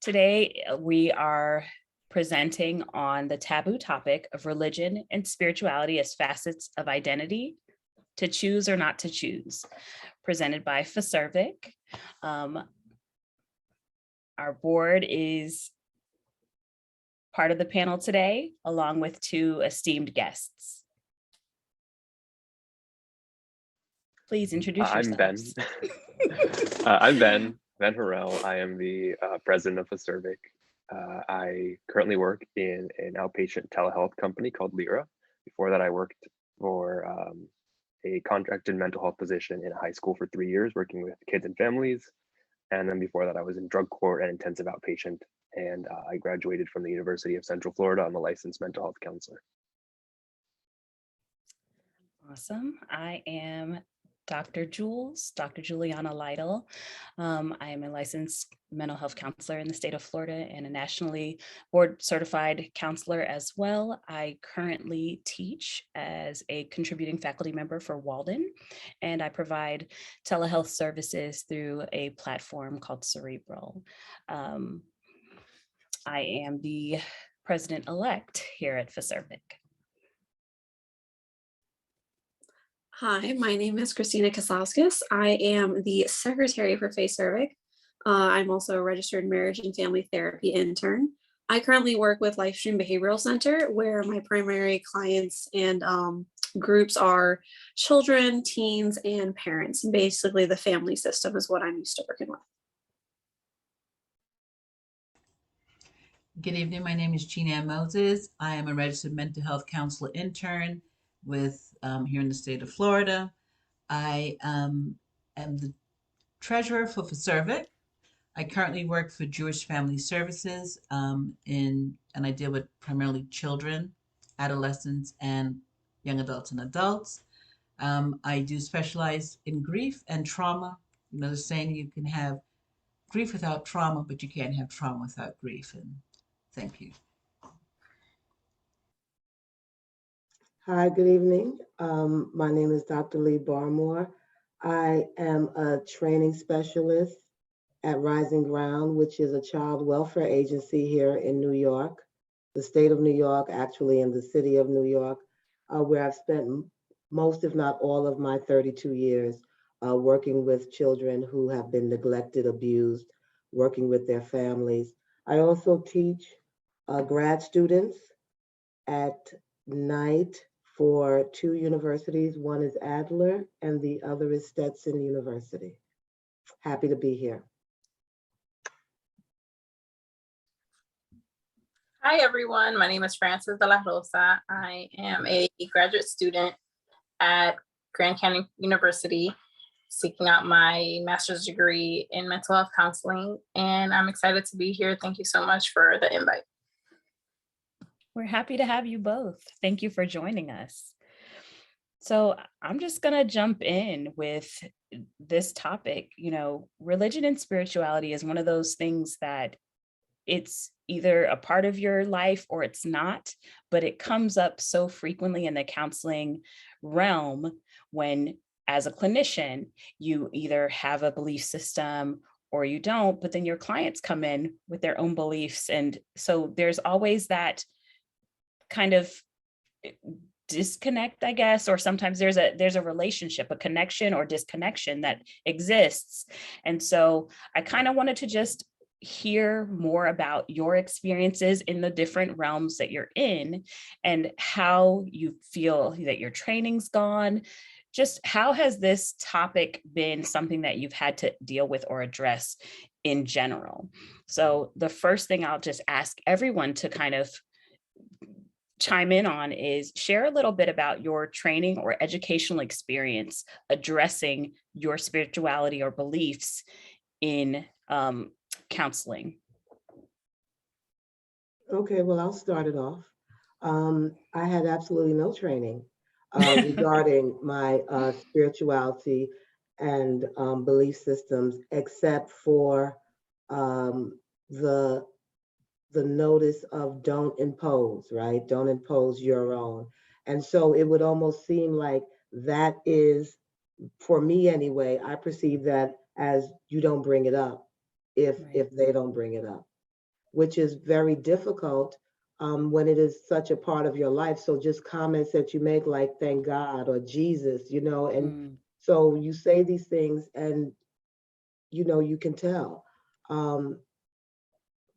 Today, we are presenting on the taboo topic of religion and spirituality as facets of identity, to choose or not to choose, presented by FASERVIC. Our board is part of the panel today, along with two esteemed guests. Please introduce yourselves. I'm Ben Harel. I am the president of FASERVIC. I currently work in an outpatient telehealth company called Lyra. Before that, I worked for a contracted mental health position in a high school for 3 years, working with kids and families. And then before that, I was in drug court and intensive outpatient. And I graduated from the University of Central Florida. I'm a licensed mental health counselor. Awesome. I am Dr. Juliana Lytle. I am a licensed mental health counselor in the state of Florida and a nationally board certified counselor as well. I currently teach as a contributing faculty member for Walden, and I provide telehealth services through a platform called Cerebral. I am the president-elect here at FASERVIC. Hi, my name is Christina Kazlauskas. I am the secretary for FASERVIC. I'm also a registered marriage and family therapy intern. I currently work with Lifestream Behavioral Center, where my primary clients and groups are children, teens, and parents. Basically, the family system is what I'm used to working with. Good evening. My name is Jean Ann Moses. I am a registered mental health counselor intern with here in the state of Florida. I am the treasurer for FASERVIC. I currently work for Jewish Family Services and I deal with primarily children, adolescents, and young adults and adults. I do specialize in grief and trauma. You know, the saying you can have grief without trauma, but you can't have trauma without grief. And thank you. Hi, good evening. My name is Dr. Lee Barmore. I am a training specialist at Rising Ground, which is a child welfare agency here in New York, the state of New York, actually in the city of New York, where I've spent most, if not all, of my 32 years working with children who have been neglected, abused, working with their families. I also teach grad students at night for two universities. One is Adler and the other is Stetson University. Happy to be here. Hi, everyone. My name is Frances Delarosa. I am a graduate student at Grand Canyon University, seeking out my master's degree in mental health counseling, and I'm excited to be here. Thank you so much for the invite. We're happy to have you both. Thank you for joining us. So I'm just going to jump in with this topic. You know, religion and spirituality is one of those things that it's either a part of your life or it's not, but it comes up so frequently in the counseling realm when, as a clinician, you either have a belief system or you don't, but then your clients come in with their own beliefs. And so there's always that kind of disconnect, I guess, or sometimes there's a relationship, a connection or disconnection that exists. And so I kind of wanted to just hear more about your experiences in the different realms that you're in and how you feel that your training's gone. Just how has this topic been something that you've had to deal with or address in general? So the first thing I'll just ask everyone to kind of chime in on is share a little bit about your training or educational experience addressing your spirituality or beliefs in counseling. Okay, well, I'll start it off. I had absolutely no training regarding my spirituality and belief systems, except for the notice of don't impose, right? Don't impose your own. And so it would almost seem like that is, for me anyway, I perceive that as you don't bring it up if they don't bring it up. which is very difficult when it is such a part of your life. So just comments that you make like, thank God, or Jesus, and so you say these things and, you can tell.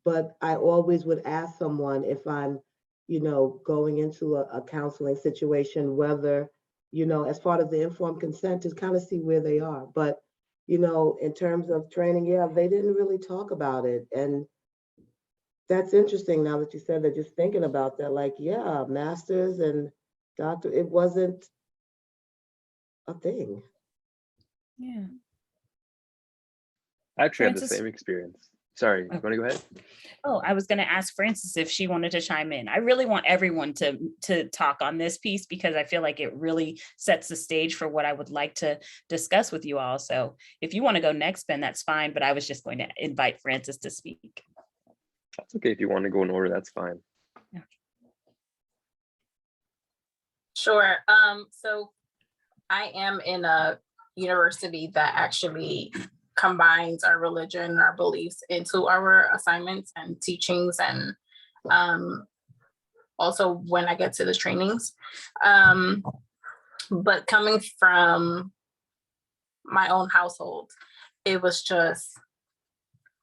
But I always would ask someone if I'm, going into a counseling situation, whether, as part of the informed consent, to kind of see where they are. But, in terms of training, yeah, they didn't really talk about it. And that's interesting now that you said that, just thinking about that, like, yeah, master's and doctor, it wasn't a thing. Yeah. I actually had the Francis? same experience. Sorry, you want to go ahead? Oh, I was going to ask Francis if she wanted to chime in. I really want everyone to talk on this piece because I feel like it really sets the stage for what I would like to discuss with you all. So if you want to go next, Ben, that's fine. But I was just going to invite Francis to speak. That's okay. If you want to go in order, that's fine. Yeah. Sure. So I am in a university that actually combines our religion, our beliefs into our assignments and teachings, and also when I get to the trainings. But coming from my own household, it was just,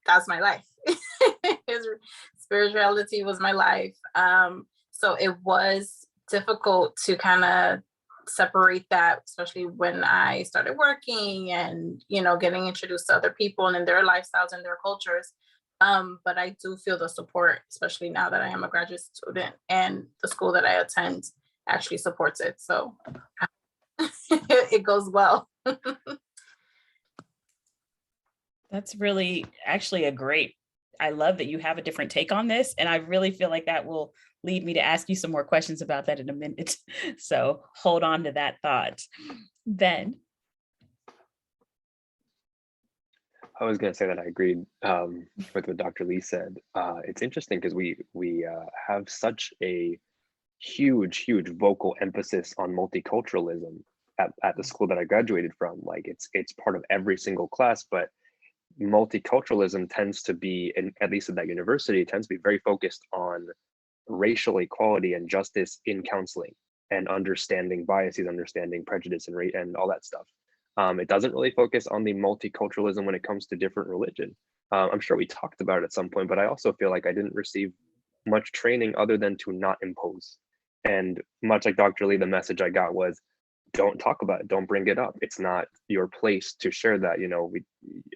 that's my life. Spirituality was my life. So it was difficult to kind of separate that, especially when I started working and, getting introduced to other people and in their lifestyles and their cultures. But I do feel the support, especially now that I am a graduate student and the school that I attend actually supports it. So it goes well. That's really actually I love that you have a different take on this. And I really feel like that will lead me to ask you some more questions about that in a minute. So hold on to that thought. Ben. I was going to say that I agreed with what Dr. Lee said. It's interesting because we have such a huge vocal emphasis on multiculturalism at the school that I graduated from. Like it's part of every single class, but multiculturalism tends to be, at least at that university, it tends to be very focused on racial equality and justice in counseling and understanding biases, understanding prejudice and all that stuff. It doesn't really focus on the multiculturalism when it comes to different religion. I'm sure we talked about it at some point, but I also feel like I didn't receive much training other than to not impose. And much like Dr. Lee, the message I got was, don't talk about it, don't bring it up. It's not your place to share that.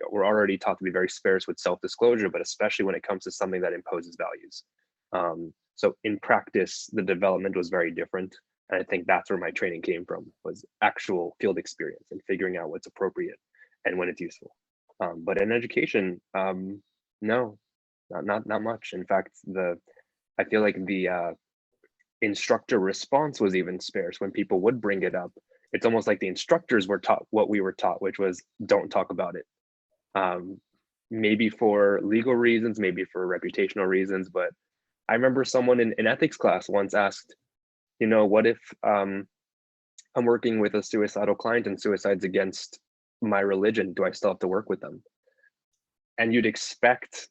We're already taught to be very sparse with self-disclosure, but especially when it comes to something that imposes values. So in practice, the development was very different. And I think that's where my training came from, was actual field experience and figuring out what's appropriate and when it's useful. But in education, no, not much. In fact, I feel like the instructor response was even sparse. When people would bring it up, it's almost like the instructors were taught what we were taught, which was don't talk about it. Maybe for legal reasons, maybe for reputational reasons, but I remember someone in ethics class once asked, what if I'm working with a suicidal client and suicide's against my religion? Do I still have to work with them? And you'd expect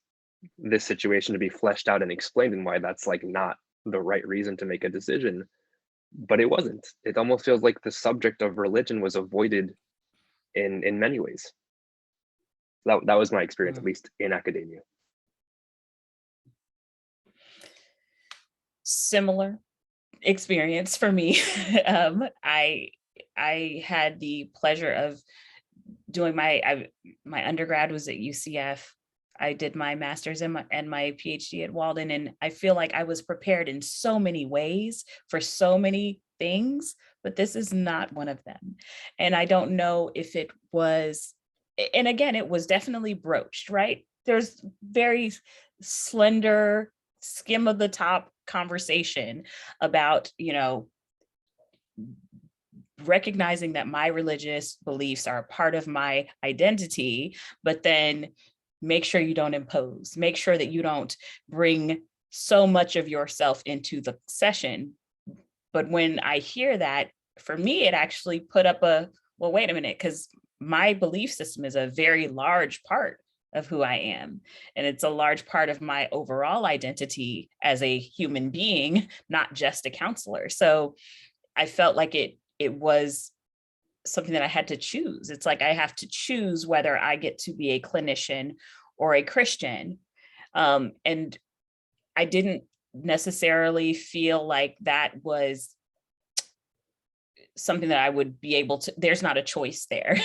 this situation to be fleshed out and explained and why that's like not the right reason to make a decision, but it wasn't. It almost feels like the subject of religion was avoided in many ways. That was my experience, at least in academia. Similar experience for me. I had the pleasure of doing my undergrad was at UCF. I did my master's and my PhD at Walden, and I feel like I was prepared in so many ways for so many things, but this is not one of them. And I don't know if it was, and again, it was definitely broached, right? There's very slender, skim of the top conversation about, recognizing that my religious beliefs are a part of my identity, but then make sure you don't impose, make sure that you don't bring so much of yourself into the session. But when I hear that, for me, it actually put up well, wait a minute, because my belief system is a very large part of who I am. And it's a large part of my overall identity as a human being, not just a counselor. So I felt like it was something that I had to choose. It's like I have to choose whether I get to be a clinician or a Christian. And I didn't necessarily feel like that was something that I would be able to, there's not a choice there.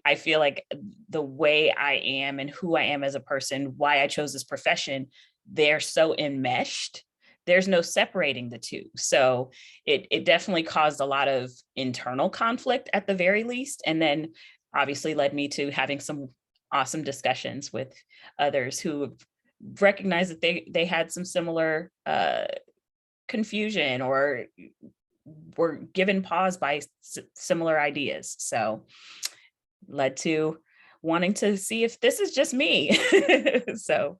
I feel like the way I am and who I am as a person, why I chose this profession, they're so enmeshed. There's no separating the two. So it definitely caused a lot of internal conflict at the very least. And then obviously led me to having some awesome discussions with others who recognized that they had some similar confusion or were given pause by similar ideas. So led to wanting to see if this is just me. So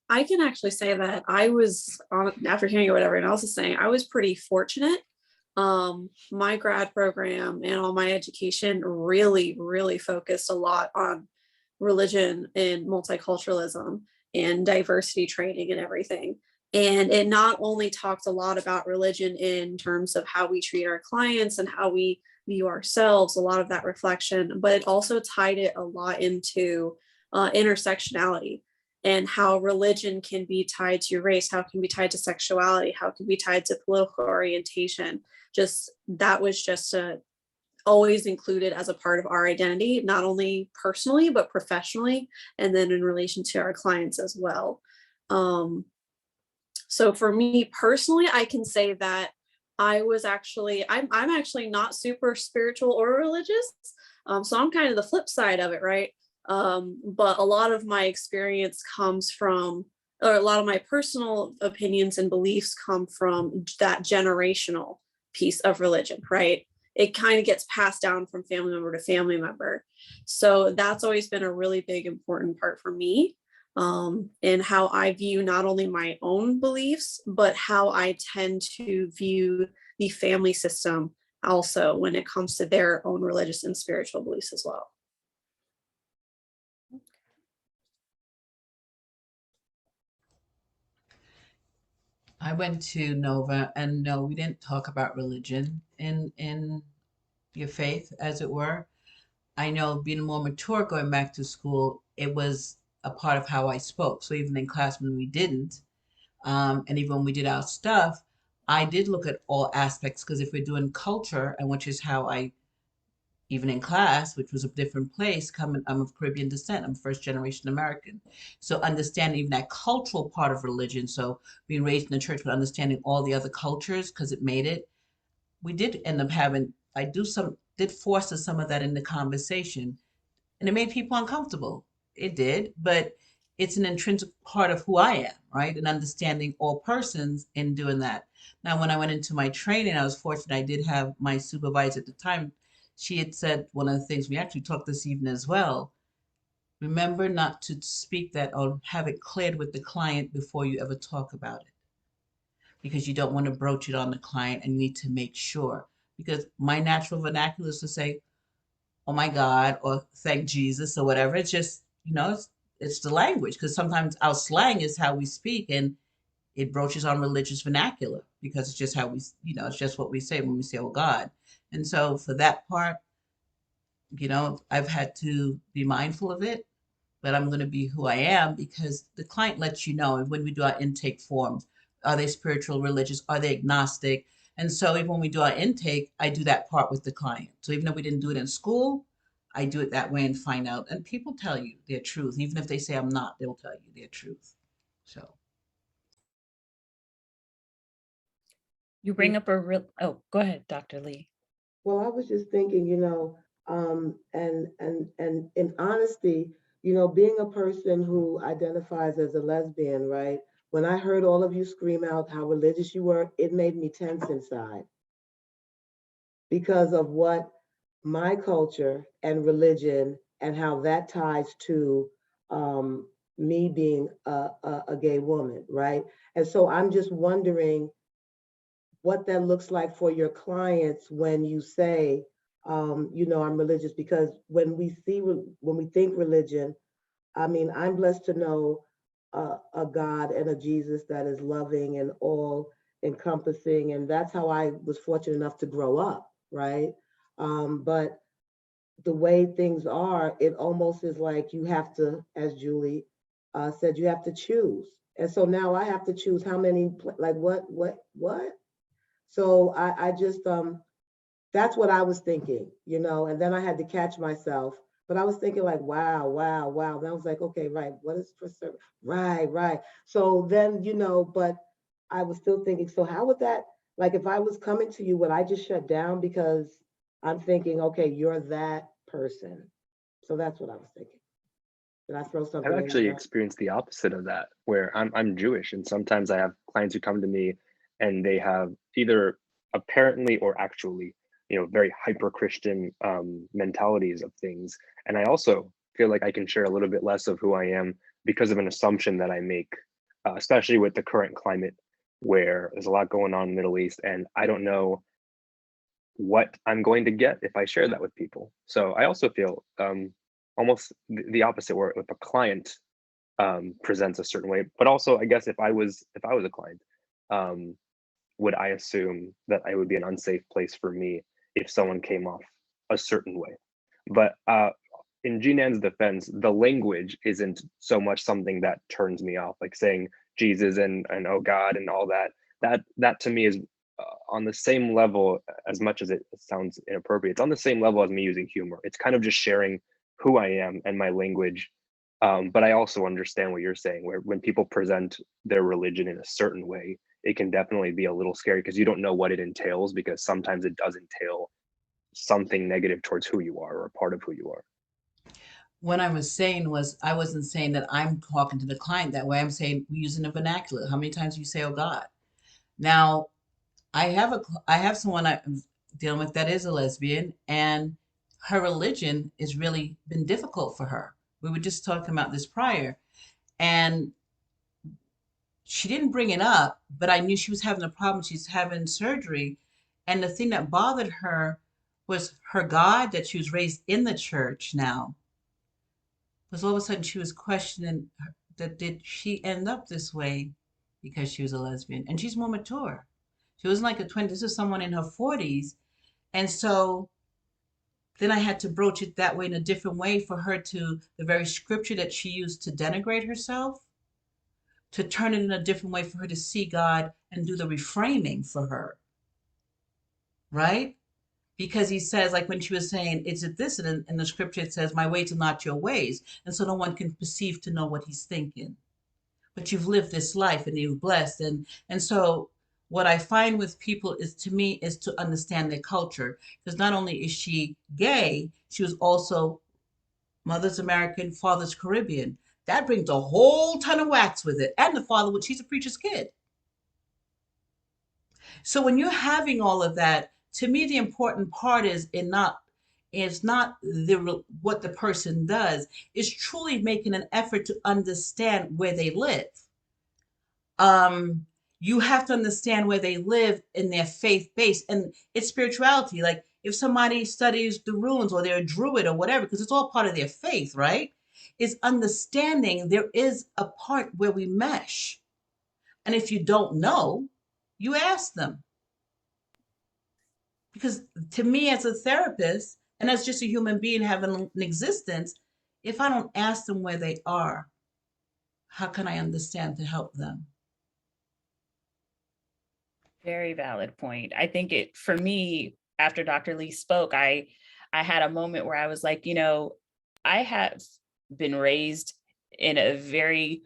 I can actually say that I was, after hearing what everyone else is saying, I was pretty fortunate. My grad program and all my education really, really focused a lot on religion and multiculturalism and diversity training and everything. And it not only talked a lot about religion in terms of how we treat our clients and how we view ourselves, a lot of that reflection, but it also tied it a lot into intersectionality and how religion can be tied to race, how it can be tied to sexuality, how it can be tied to political orientation. Just that was just always included as a part of our identity, not only personally, but professionally, and then in relation to our clients as well. So for me personally, I can say that I'm actually not super spiritual or religious. So I'm kind of the flip side of it, right? But a lot of my experience comes from, or a lot of my personal opinions and beliefs come from that generational piece of religion, right? It kind of gets passed down from family member to family member. So that's always been a really big, important part for me, in how I view not only my own beliefs, but how I tend to view the family system also when it comes to their own religious and spiritual beliefs as well. I went to Nova, and no, we didn't talk about religion in your faith, as it were. I know being more mature going back to school, it was a part of how I spoke. So even in class when we didn't, and even when we did our stuff, I did look at all aspects, because if we're doing culture, and which is how I, even in class, which was a different place, I'm of Caribbean descent, I'm first generation American. So understanding even that cultural part of religion, so being raised in the church, but understanding all the other cultures, because it made it, we did end up having, did foster some of that in the conversation, and it made people uncomfortable. It did, but it's an intrinsic part of who I am, right? And understanding all persons in doing that. Now, when I went into my training, I was fortunate. I did have my supervisor at the time. She had said one of the things we actually talked this evening as well. Remember not to speak that or have it cleared with the client before you ever talk about it, because you don't want to broach it on the client, and you need to make sure. Because my natural vernacular is to say, oh my God, or thank Jesus, or whatever. It's just, it's the language, because sometimes our slang is how we speak, and it broaches on religious vernacular, because it's just how we, it's just what we say when we say, oh God. And so for that part, I've had to be mindful of it, but I'm going to be who I am, because the client lets you know. And when we do our intake forms, are they spiritual, religious? Are they agnostic? And so even when we do our intake, I do that part with the client. So even if we didn't do it in school, I do it that way and find out. And people tell you their truth. Even if they say I'm not, they'll tell you their truth. So. you bring up oh, go ahead, Dr. Lee. Well, I was just thinking, and in honesty, being a person who identifies as a lesbian, right? When I heard all of you scream out how religious you were, it made me tense inside, because of what my culture and religion and how that ties to me being a gay woman, right? And so I'm just wondering what that looks like for your clients when you say, I'm religious, because when we think religion, I mean, I'm blessed to know a God and a Jesus that is loving and all encompassing. And that's how I was fortunate enough to grow up, right? But the way things are, it almost is like you have to, as Julie said, you have to choose. And so now I have to choose how many, like what? So I just, that's what I was thinking, and then I had to catch myself. But I was thinking like, wow, wow, wow. Then I was like, okay, right. What is for certain? Right, right. So then, but I was still thinking, so how would that, like, if I was coming to you, would I just shut down because I'm thinking, okay, you're that person? So that's what I was thinking. Did I throw I've something in actually there? experienced the opposite of that, where I'm Jewish, and sometimes I have clients who come to me and they have either apparently or actually, very hyper Christian mentalities of things. And I also feel like I can share a little bit less of who I am because of an assumption that I make, especially with the current climate where there's a lot going on in the Middle East, and I don't know what I'm going to get if I share that with people. So I also feel almost the opposite, where if a client presents a certain way, but also I guess if I was a client, um, would I assume that I would be an unsafe place for me if someone came off a certain way? But in G-Nan's defense, the language isn't so much something that turns me off, like saying Jesus and oh God and all that. That to me is on the same level, as much as it sounds inappropriate. It's on the same level as me using humor. It's kind of just sharing who I am and my language. But I also understand what you're saying, where when people present their religion in a certain way, it can definitely be a little scary because you don't know what it entails, because sometimes it does entail something negative towards who you are or a part of who you are. What I was saying was, I wasn't saying that I'm talking to the client that way. I'm saying we're using the vernacular. How many times do you say, oh God? Now, I have someone I'm dealing with that is a lesbian, and her religion has really been difficult for her. We were just talking about this prior, and she didn't bring it up, but I knew she was having a problem. She's having surgery, and the thing that bothered her was her God that she was raised in the church now, was all of a sudden she was questioning that did she end up this way because she was a lesbian, and she's more mature. She wasn't like a 20. This is someone in her 40s. And so then I had to broach it that way, in a different way, for her to, the very scripture that she used to denigrate herself, to turn it in a different way for her to see God and do the reframing for her, right? Because he says, like when she was saying, it's at this, and in the scripture it says, my ways are not your ways. And so no one can perceive to know what he's thinking. But you've lived this life and you've blessed. And so what I find with people is, to me, is to understand their culture. Because not only is she gay, she was also mother's American, father's Caribbean. That brings a whole ton of wax with it. And the father, which he's a preacher's kid. So when you're having all of that, to me, the important part is not what the person does, is truly making an effort to understand where they live. um you have to understand where they live in their faith base and its spirituality. Like if somebody studies the runes, or they're a druid or whatever, because it's all part of their faith, right? Is understanding there is a part where we mesh. And if you don't know, you ask them. Because to me, as a therapist and as just a human being having an existence, if I don't ask them where they are, how can I understand to help them? Very valid point. I think it, for me, after Dr. Lee spoke, I had a moment where I was like, I have been raised in a very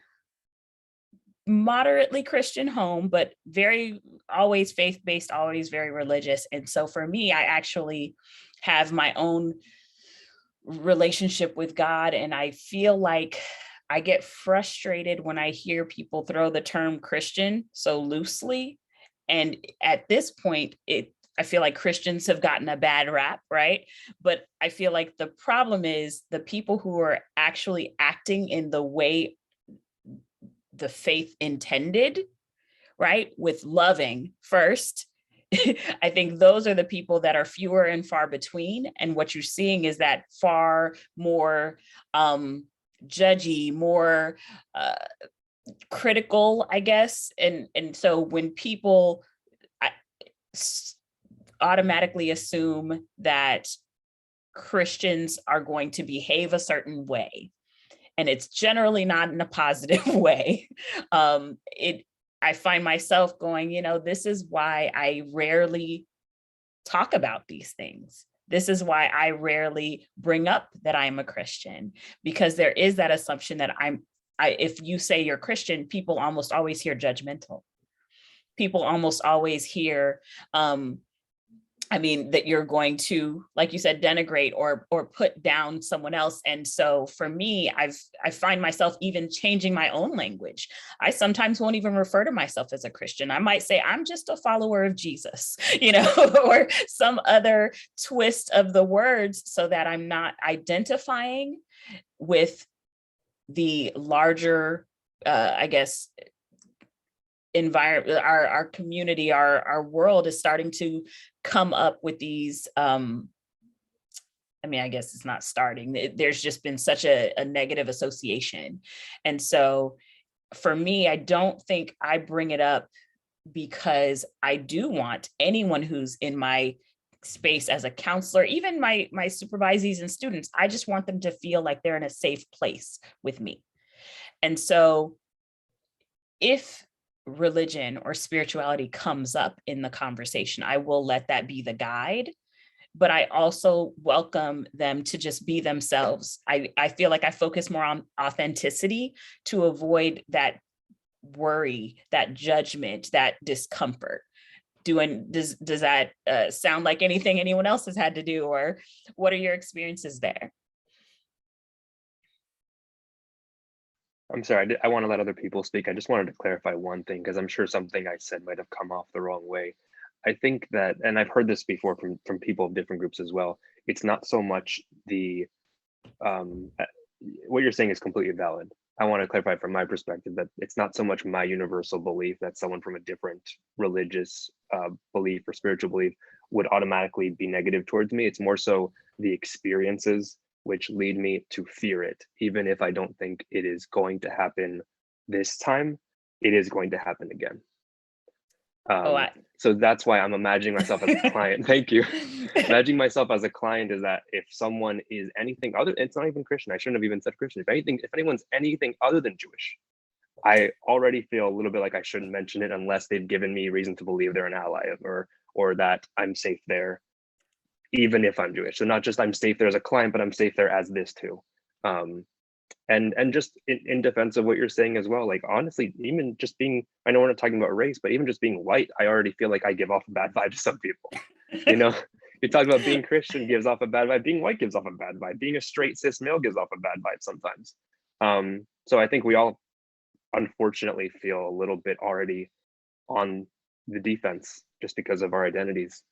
moderately Christian home, but very always faith-based, always very religious. And so for me, I actually have my own relationship with God. And I feel like I get frustrated when I hear people throw the term Christian so loosely. And at this point, I feel like Christians have gotten a bad rap, right? But I feel like the problem is the people who are actually acting in the way the faith intended, right? With loving first, I think those are the people that are fewer and far between. And what you're seeing is that far more judgy, more critical, I guess. And so when people automatically assume that Christians are going to behave a certain way, and it's generally not in a positive way, I find myself going, this is why I rarely talk about these things. This is why I rarely bring up that I'm a Christian, because there is that assumption that if you say you're Christian, people almost always hear judgmental. People almost always hear, that you're going to, like you said, denigrate or put down someone else. And so for me, I find myself even changing my own language. I sometimes won't even refer to myself as a Christian. I might say I'm just a follower of Jesus, or some other twist of the words, so that I'm not identifying with the larger, environment. Our community, our world is starting to come up with these, I guess it's not starting, there's just been such a negative association. And so for me, I don't think I bring it up because I do want anyone who's in my space as a counselor, even my supervisees and students, I just want them to feel like they're in a safe place with me. And so if religion or spirituality comes up in the conversation, I will let that be the guide, but I also welcome them to just be themselves. I feel like I focus more on authenticity to avoid that worry, that judgment, that discomfort. Does that sound like anything anyone else has had to do, or what are your experiences there? I'm sorry, I want to let other people speak. I just wanted to clarify one thing, because I'm sure something I said might have come off the wrong way. I think that, and I've heard this before from people of different groups as well, it's not so much the, what you're saying is completely valid. I want to clarify from my perspective that it's not so much my universal belief that someone from a different religious belief or spiritual belief would automatically be negative towards me. It's more so the experiences which lead me to fear it. Even if I don't think it is going to happen this time, it is going to happen again. So that's why I'm imagining myself as a client. Thank you. Imagining myself as a client is that if someone is anything other, it's not even Christian. I shouldn't have even said Christian. If anyone's anything other than Jewish, I already feel a little bit like I shouldn't mention it unless they've given me reason to believe they're an ally or that I'm safe there, even if I'm Jewish. So not just I'm safe there as a client, but I'm safe there as this too. And just in defense of what you're saying as well, like honestly, even just being, I know we're not talking about race, but even just being white, I already feel like I give off a bad vibe to some people. You talk about being Christian gives off a bad vibe, being white gives off a bad vibe, being a straight cis male gives off a bad vibe sometimes. So I think we all unfortunately feel a little bit already on the defense just because of our identities.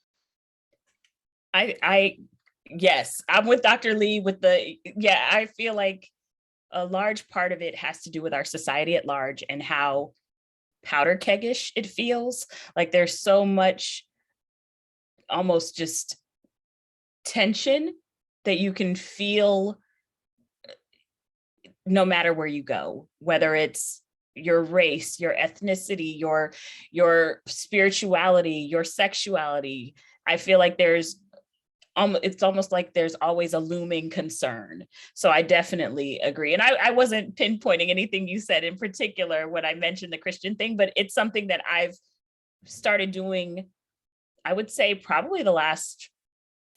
Yes, I'm with Dr. Lee I feel like a large part of it has to do with our society at large and how powder keggish it feels. Like there's so much almost just tension that you can feel no matter where you go, whether it's your race, your ethnicity, your spirituality, your sexuality. I feel like it's almost like there's always a looming concern. So I definitely agree. And I wasn't pinpointing anything you said in particular when I mentioned the Christian thing, but it's something that I've started doing, I would say probably the last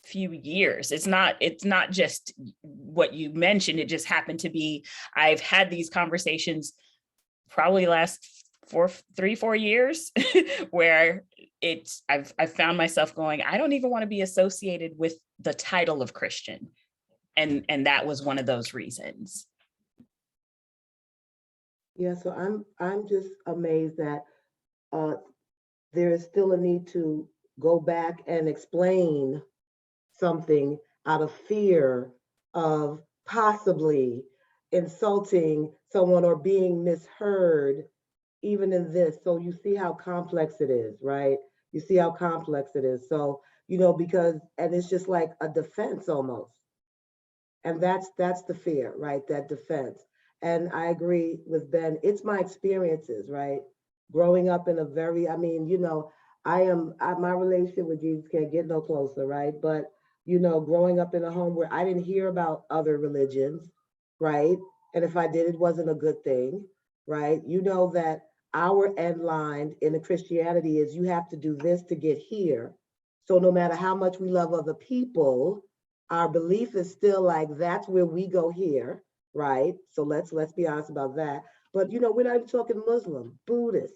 few years. It's not just what you mentioned. It just happened to be, I've had these conversations probably last 3-4 years where I've found myself going, I don't even want to be associated with the title of Christian. And that was one of those reasons. Yeah, so I'm just amazed that there is still a need to go back and explain something out of fear of possibly insulting someone or being misheard, even in this. So you see how complex it is, right? You see how complex it is. So, because, and it's just like a defense almost. And that's the fear, right? That defense. And I agree with Ben. It's my experiences, right? Growing up in a very, my relationship with Jesus can't get no closer, right? But, growing up in a home where I didn't hear about other religions, right? And if I did, it wasn't a good thing, right? You know that our end line in the Christianity is you have to do this to get here. So no matter how much we love other people, our belief is still like that's where we go here, right? So let's be honest about that. But we're not even talking Muslim, Buddhist,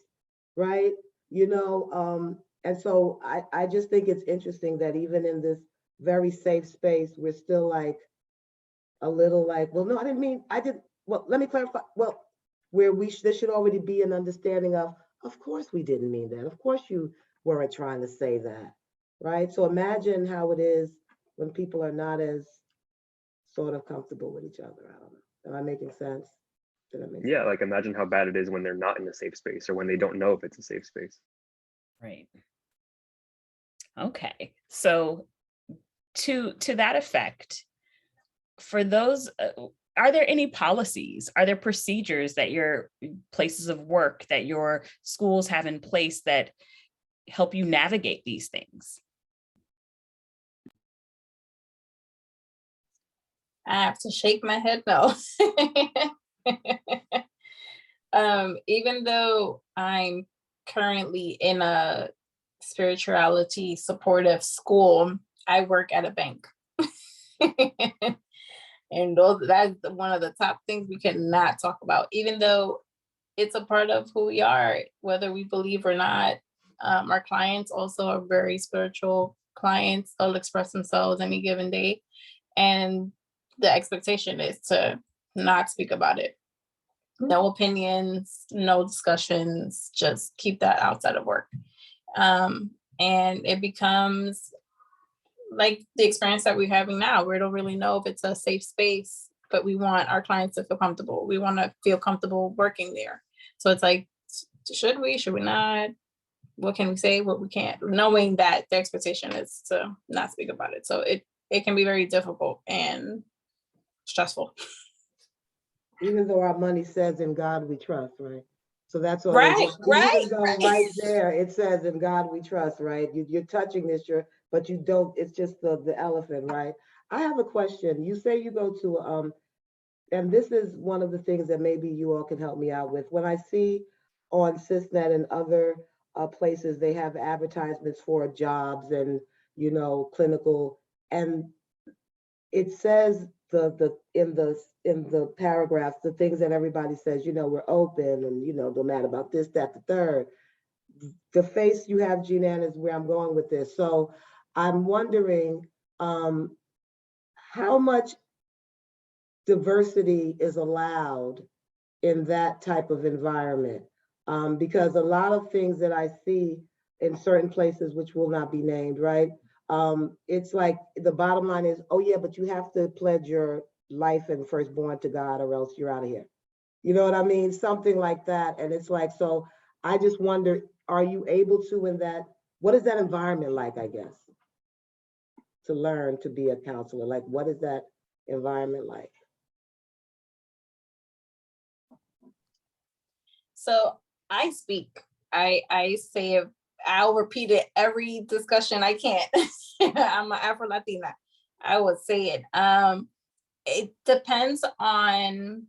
right? And so I just think it's interesting that even in this very safe space, we're still like a little like, well, no, I didn't mean, well, let me clarify. Well, where there should already be an understanding of course we didn't mean that. Of course you weren't trying to say that, right? So imagine how it is when people are not as sort of comfortable with each other. I don't know. Am I making sense? Did I make Yeah, sense? like imagine how bad it is when they're not in a safe space or when they don't know if it's a safe space. Right. Okay. So to that effect, for those, are there any policies? Are there procedures that your places of work, that your schools have in place that help you navigate these things? I have to shake my head no. Even though I'm currently in a spirituality supportive school, I work at a bank. And that's one of the top things we cannot talk about, even though it's a part of who we are, whether we believe or not. Our clients also are very spiritual clients. They'll express themselves any given day. And the expectation is to not speak about it. No opinions, no discussions, just keep that outside of work. And it becomes like the experience that we're having now. We don't really know if it's a safe space, but we want our clients to feel comfortable. We want to feel comfortable working there. So it's like, should we not? What can we say? What we can't, knowing that the expectation is to not speak about it. So it can be very difficult and stressful. Even though our money says in God we trust, right? So that's all. Right. Even though right there it says in God we trust, right? You're touching this, but you don't. It's just the elephant, right? I have a question. You say you go to and this is one of the things that maybe you all can help me out with. When I see on Sysnet and other places, they have advertisements for jobs and clinical, and it says in the paragraphs, the things that everybody says, we're open and no matter about this, that, the third. The face you have, Juliana, is where I'm going with this. So I'm wondering how much diversity is allowed in that type of environment, because a lot of things that I see in certain places, which will not be named, right? It's like the bottom line is, oh yeah, but you have to pledge your life and firstborn to God or else you're out of here. You know what I mean? Something like that. And it's like, so I just wonder, are you able to in that, what is that environment like, I guess, to learn to be a counselor? Like, what is that environment like? So I speak. I say it. I'll repeat it every discussion I can. I'm an Afro Latina. I would say it. It depends on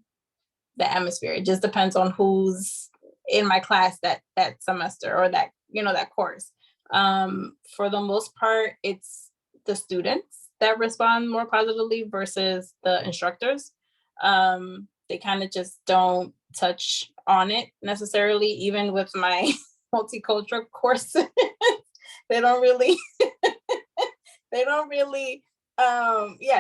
the atmosphere. It just depends on who's in my class that semester or that that course. For the most part, it's the students that respond more positively versus the instructors. They kind of just don't touch on it necessarily, even with my multicultural courses. They don't really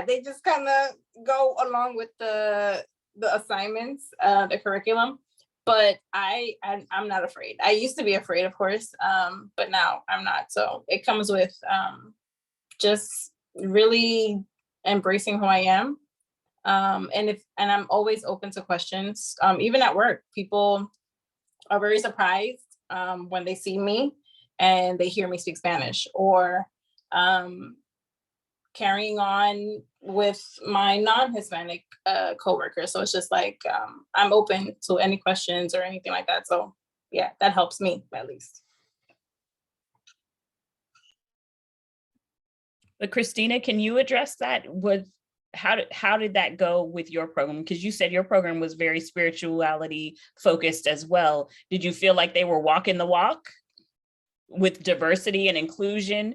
they just kind of go along with the assignments, the curriculum. But I'm not afraid. I used to be afraid, of course, but now I'm not. So it comes with just really embracing who I am. And I'm always open to questions. Even at work, people are very surprised when they see me and they hear me speak Spanish, or carrying on with my non-Hispanic coworkers. So it's just like, I'm open to any questions or anything like that. So yeah, that helps me at least. But Christina, can you address that? How did that go with your program? Because you said your program was very spirituality focused as well. Did you feel like they were walking the walk with diversity and inclusion?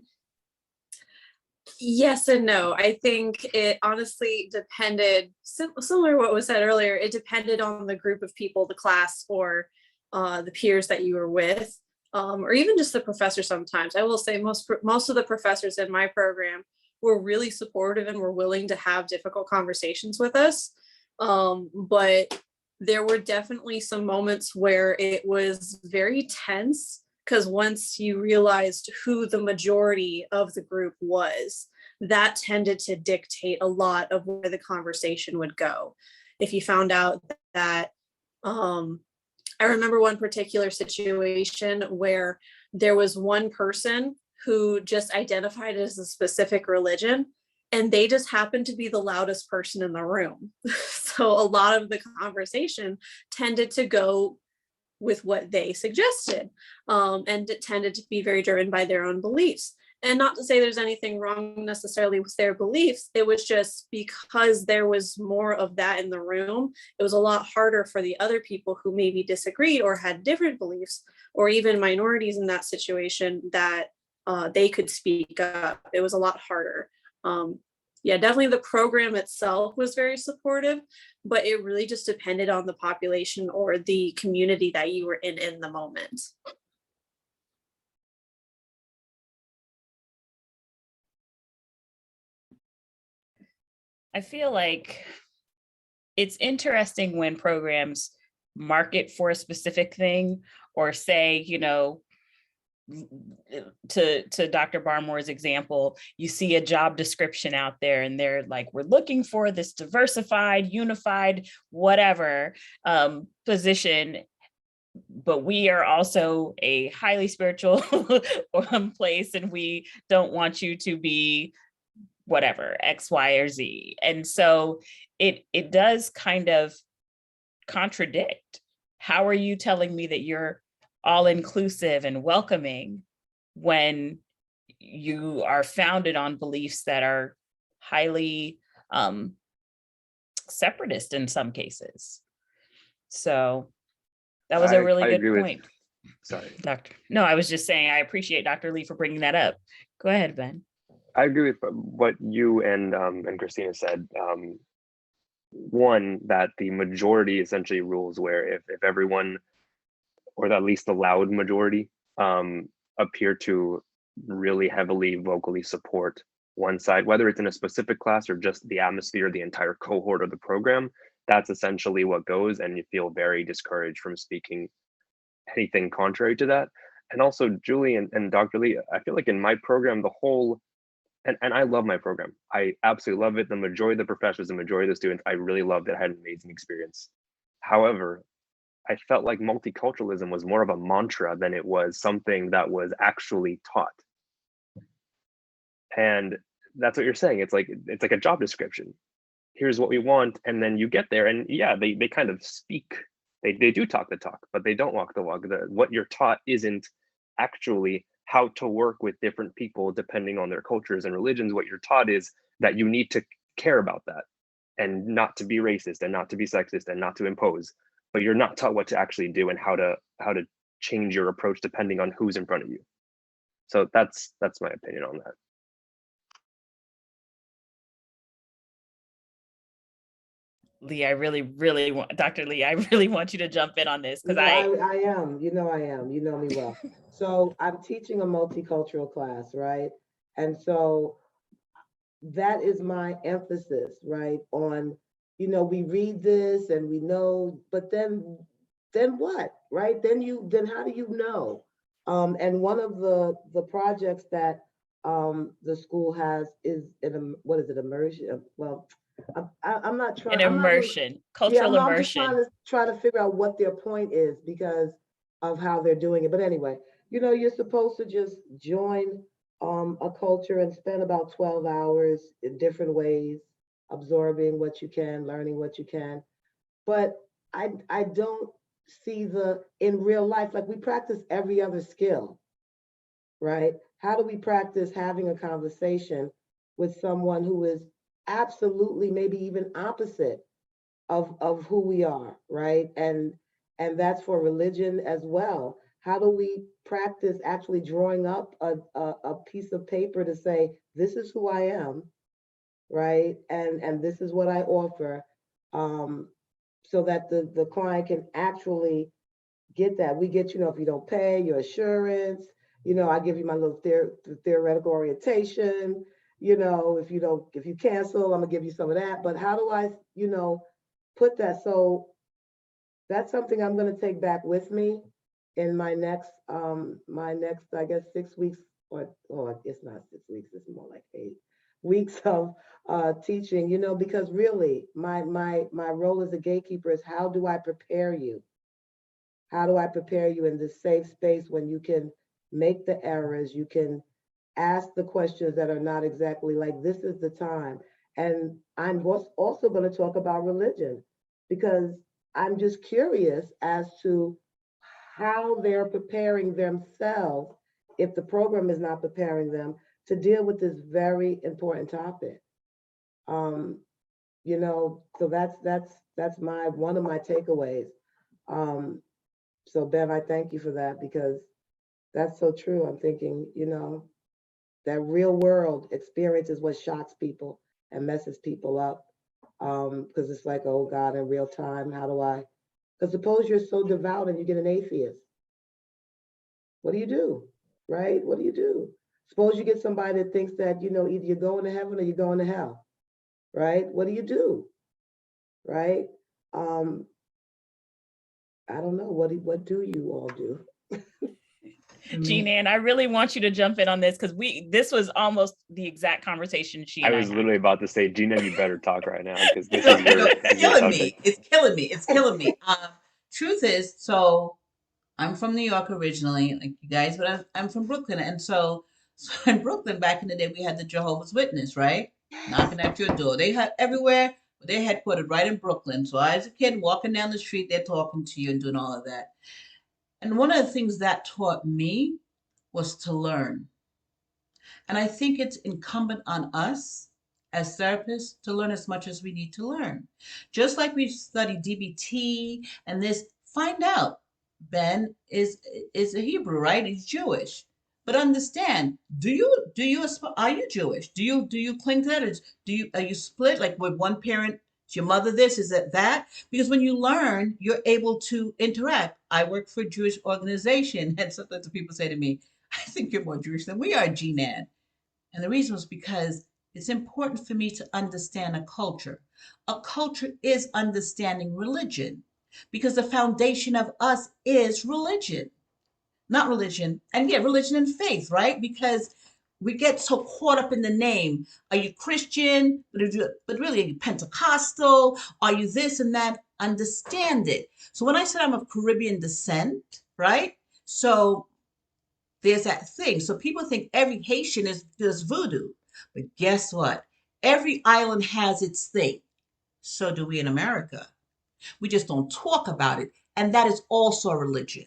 Yes and no. I think it honestly depended, similar to what was said earlier, it depended on the group of people, the class, or the peers that you were with, or even just the professor sometimes. I will say most of the professors in my program were really supportive and were willing to have difficult conversations with us. But there were definitely some moments where it was very tense, because once you realized who the majority of the group was, that tended to dictate a lot of where the conversation would go. If you found out that, I remember one particular situation where there was one person who just identified as a specific religion, and they just happened to be the loudest person in the room. So a lot of the conversation tended to go with what they suggested, and it tended to be very driven by their own beliefs. And not to say there's anything wrong necessarily with their beliefs, it was just because there was more of that in the room, it was a lot harder for the other people who maybe disagreed or had different beliefs, or even minorities in that situation, that they could speak up. It was a lot harder. Yeah, definitely the program itself was very supportive, but it really just depended on the population or the community that you were in the moment. I feel like it's interesting when programs market for a specific thing, or say, you know, to Dr. Barmore's example, you see a job description out there and they're like, we're looking for this diversified, unified, whatever position, but we are also a highly spiritual place, and we don't want you to be whatever, X, Y, or Z. And so it does kind of contradict. How are you telling me that you're all inclusive and welcoming when you are founded on beliefs that are highly separatist in some cases? So that was a really good point. Sorry. Doctor. No, I was just saying, I appreciate Dr. Lee for bringing that up. Go ahead, Ben. I agree with what you and Christina said. One, that the majority essentially rules, where if everyone, or at least the loud majority, appear to really heavily vocally support one side, whether it's in a specific class or just the atmosphere, the entire cohort of the program, that's essentially what goes, and you feel very discouraged from speaking anything contrary to that. And also, Julie and Dr. Lee, I feel like in my program, the whole, and I love my program. I absolutely love it. The majority of the professors, the majority of the students, I really loved it. I had an amazing experience. However, I felt like multiculturalism was more of a mantra than it was something that was actually taught. And that's what you're saying. It's like a job description. Here's what we want, and then you get there, and yeah, they kind of speak. They do talk the talk, but they don't walk the walk. What you're taught isn't actually how to work with different people depending on their cultures and religions. What you're taught is that you need to care about that, and not to be racist, and not to be sexist, and not to impose. But you're not taught what to actually do and how to change your approach depending on who's in front of you. So that's my opinion on that. Lee, I really want, Dr. Lee, I really want you to jump in on this, because I am, you know me well. So I'm teaching a multicultural class, right? And so that is my emphasis, right? On, we read this and we know, but then what, right? Then how do you know? And one of the projects that the school has is what is it, immersion? Well, I'm not trying. An immersion, cultural immersion. I'm just trying to figure out what their point is because of how they're doing it. But anyway, You know, you're supposed to just join a culture and spend about 12 hours in different ways, absorbing what you can, learning what you can. But I don't see the in real life, like we practice every other skill, right? How do we practice having a conversation with someone who is absolutely maybe even opposite of who we are, right? And that's for religion as well. How do we practice actually drawing up a piece of paper to say, this is who I am, right? And this is what I offer, um, so that the client can actually get that. We get, you know, if you don't pay, your assurance, you know, I give you my little theoretical orientation, you know, if you cancel, I'm gonna give you some of that. But how do I, you know, put that? So that's something I'm gonna take back with me in my next, I guess, 6 weeks, or it's not 6 weeks, it's more like 8 weeks of teaching, you know, because really my role as a gatekeeper is how do I prepare you? How do I prepare you in this safe space when you can make the errors, you can ask the questions that are not exactly like this is the time. And I'm also going to talk about religion because I'm just curious as to how they're preparing themselves if the program is not preparing them to deal with this very important topic. Um, you know, so that's my one of my takeaways. Um, so Ben, I thank you for that because that's so true. I'm thinking, you know, that real world experience is what shocks people and messes people up. Because it's like, oh God, in real time, how do I? Because suppose you're so devout and you get an atheist. What do? Right? What do you do? Suppose you get somebody that thinks that, you know, either you're going to heaven or you're going to hell. Right? What do you do? Right? Um, I don't know. What do you all do? Gina, and I really want you to jump in on this because this was almost the exact conversation she I and I was had. literally about to say, Gina, you better talk right now because this No, is your, it's this is your killing me. subject. It's killing me. It's killing me. Truth is, so I'm from New York originally, like you guys, but I'm from Brooklyn. And so in Brooklyn, back in the day, we had the Jehovah's Witness, right? Knocking at your door. They had everywhere, but they're headquartered right in Brooklyn. So as a kid walking down the street, they're talking to you and doing all of that. And one of the things that taught me was to learn. And I think it's incumbent on us as therapists to learn as much as we need to learn. Just like we study DBT and this, find out Ben is a Hebrew, right? He's Jewish. But understand, are you Jewish? Do you cling to that? Are you split like with one parent? Is your mother this? Is that that? Because when you learn, you're able to interact. I work for a Jewish organization, and sometimes people say to me, I think you're more Jewish than we are, GNAD. And the reason was because it's important for me to understand a culture. A culture is understanding religion because the foundation of us is religion, not religion. And yeah, religion and faith, right? Because we get so caught up in the name. Are you Christian? But really, are you Pentecostal? Are you this and that? Understand it. So when I said I'm of Caribbean descent, right? So there's that thing. So people think every Haitian is does voodoo, but guess what? Every island has its thing. So do we in America. We just don't talk about it, and that is also a religion.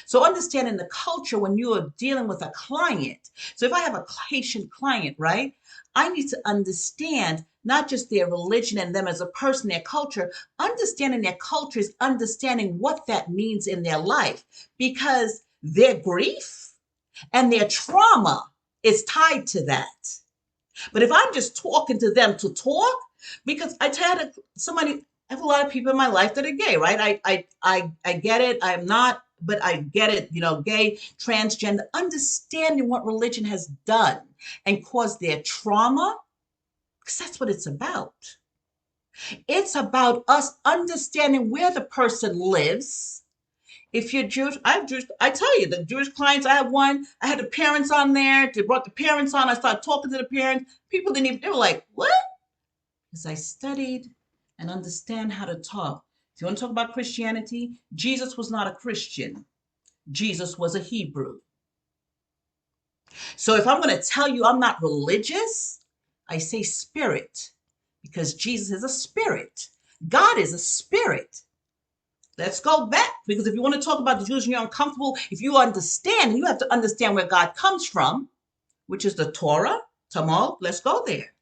So understanding the culture when you are dealing with a client. So if I have a Haitian client, right? I need to understand not just their religion and them as a person, their culture. Understanding their culture is understanding what that means in their life because their grief and their trauma is tied to that. But if I'm just talking to them to talk, because I tell somebody, I have a lot of people in my life that are gay, right? I get it. I'm not, but I get it, gay, transgender, understanding what religion has done and caused their trauma, because that's what it's about. It's about us understanding where the person lives. If you're Jewish, I tell you, the Jewish clients, I have one, I had the parents on there, they brought the parents on, I started talking to the parents. People didn't even, they were like, what? Because I studied and understand how to talk. If you want to talk about Christianity, Jesus was not a Christian. Jesus was a Hebrew. So if I'm going to tell you I'm not religious, I say spirit, because Jesus is a spirit. God is a spirit. Let's go back, because if you want to talk about the Jews and you're uncomfortable, if you understand, you have to understand where God comes from, which is the Torah, Talmud. Let's go there.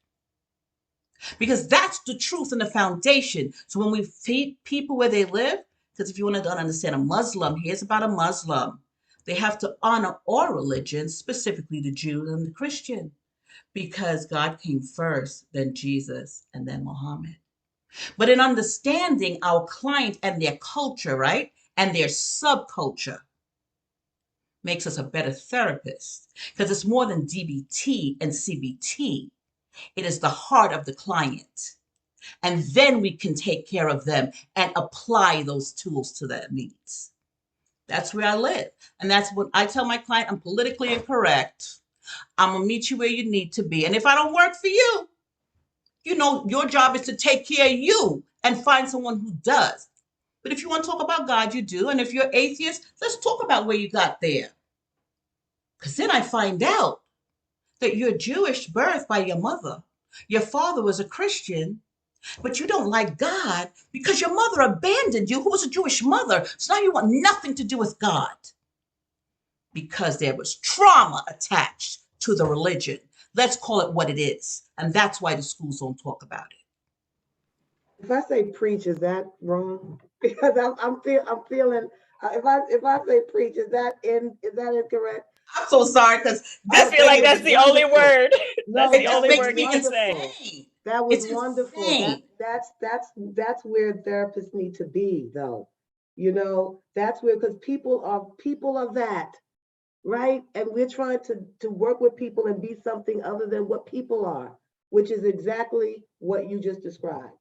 Because that's the truth and the foundation. So when we feed people where they live, because if you want to understand a Muslim, here's about a Muslim. They have to honor all religions, specifically the Jew and the Christian, because God came first, then Jesus, and then Muhammad. But in understanding our client and their culture, right, and their subculture, makes us a better therapist, because it's more than DBT and CBT. It is the heart of the client. And then we can take care of them and apply those tools to their needs. That's where I live. And that's what I tell my client. I'm politically incorrect. I'm going to meet you where you need to be. And if I don't work for you, you know, your job is to take care of you and find someone who does. But if you want to talk about God, you do. And if you're atheist, let's talk about where you got there. Because then I find out that you're Jewish birth by your mother. Your father was a Christian, but you don't like God because your mother abandoned you, who was a Jewish mother. So now you want nothing to do with God because there was trauma attached to the religion. Let's call it what it is. And that's why the schools don't talk about it. If I say preach, is that wrong? Because I'm feeling. If I say preach, is that incorrect? I'm so sorry because I feel like that's the only word. No, That's the just only makes word me you can wonderful. say. That was It's wonderful. insane. That's where therapists need to be, though. You know, that's where, because people are that, right? And we're trying to work with people and be something other than what people are, which is exactly what you just described,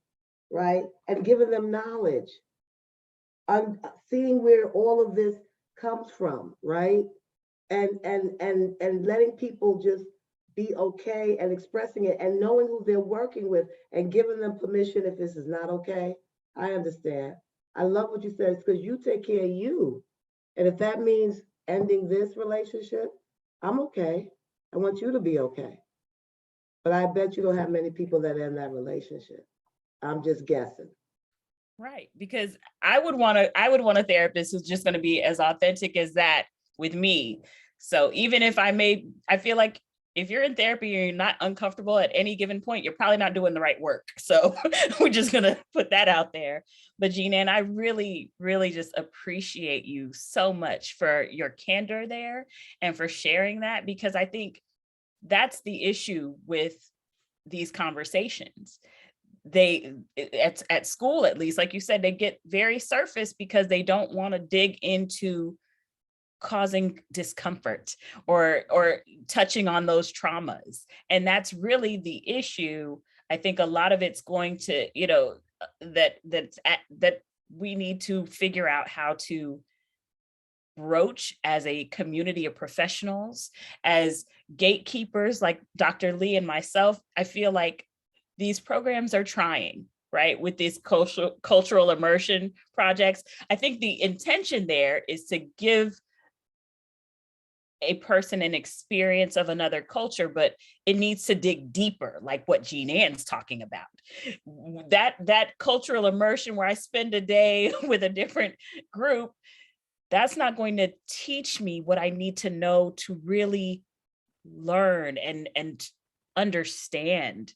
right? And giving them knowledge, seeing where all of this comes from, right? And letting people just be okay and expressing it and knowing who they're working with and giving them permission if this is not okay. I understand. I love what you said, because you take care of you. And if that means ending this relationship, I'm okay. I want you to be okay. But I bet you don't have many people that end that relationship. I'm just guessing. Right, because I would want a therapist who's just going to be as authentic as that with me. So even if I feel like if you're in therapy and you're not uncomfortable at any given point, you're probably not doing the right work. So we're just going to put that out there. But Jeanne, I really, really just appreciate you so much for your candor there and for sharing that, because I think that's the issue with these conversations. They at school, at least, like you said, they get very surface because they don't want to dig into causing discomfort or touching on those traumas. And that's really the issue. I think a lot of it's going to, you know, that we need to figure out how to broach as a community of professionals, as gatekeepers like Dr. Lee and myself. I feel like these programs are trying, right, with these cultural immersion projects. I think the intention there is to give a person an experience of another culture, but it needs to dig deeper, like what Jeanne Ann's talking about. That cultural immersion where I spend a day with a different group, that's not going to teach me what I need to know to really learn and understand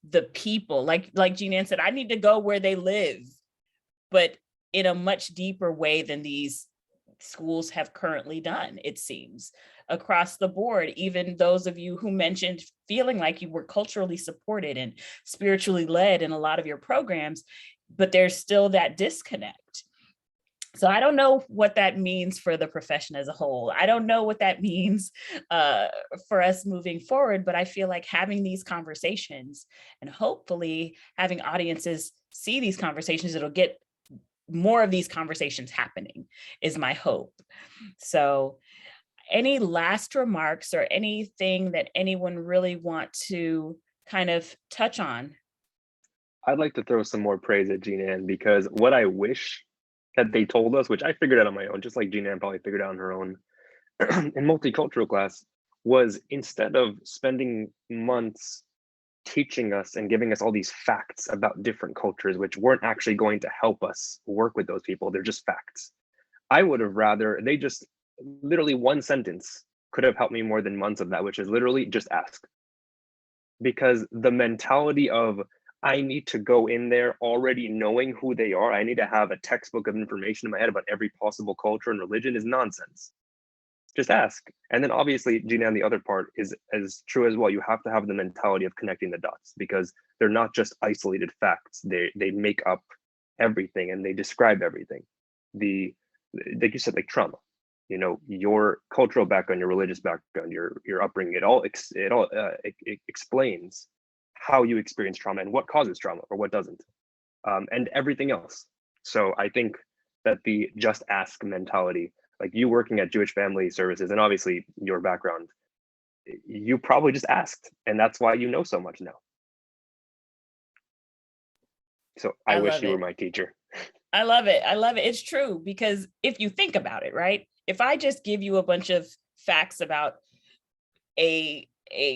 the people. Like Jeanne Ann said, I need to go where they live, but in a much deeper way than these schools have currently done, it seems, across the board. Even those of you who mentioned feeling like you were culturally supported and spiritually led in a lot of your programs, but there's still that disconnect. So I don't know what that means for the profession as a whole. I don't know what that means for us moving forward, but I feel like having these conversations and hopefully having audiences see these conversations, it'll get more of these conversations happening, is my hope. So any last remarks or anything that anyone really want to kind of touch on? I'd like to throw some more praise at Jeanne Ann, because what I wish that they told us, which I figured out on my own, just like Jeanne Ann probably figured out on her own in multicultural class, was, instead of spending months teaching us and giving us all these facts about different cultures, which weren't actually going to help us work with those people, they're just facts. I would have rather, they just literally one sentence could have helped me more than months of that, which is literally just ask. Because the mentality of, I need to go in there already knowing who they are, I need to have a textbook of information in my head about every possible culture and religion, is nonsense. Just ask. And then obviously, Gina, and the other part is as true as well. You have to have the mentality of connecting the dots, because they're not just isolated facts. They make up everything and they describe everything. Like you said, like trauma, you know, your cultural background, your religious background, your upbringing, it all explains how you experience trauma and what causes trauma or what doesn't, and everything else. So I think that the just ask mentality, like you working at Jewish Family Services, and obviously your background, you probably just asked, and that's why you know so much now. So I wish you were my teacher. I love it. I love it. It's true, because if you think about it, right? If I just give you a bunch of facts about a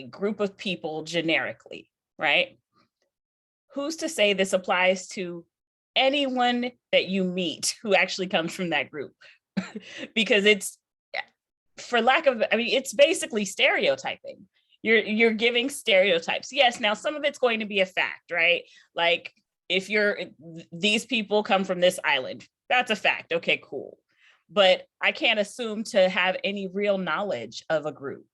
group of people generically, right? Who's to say this applies to anyone that you meet who actually comes from that group? Because it's, for lack of, I mean, it's basically stereotyping. You're giving stereotypes. Yes, now some of it's going to be a fact, right? Like, if these people come from this island, that's a fact. Okay, cool. But I can't assume to have any real knowledge of a group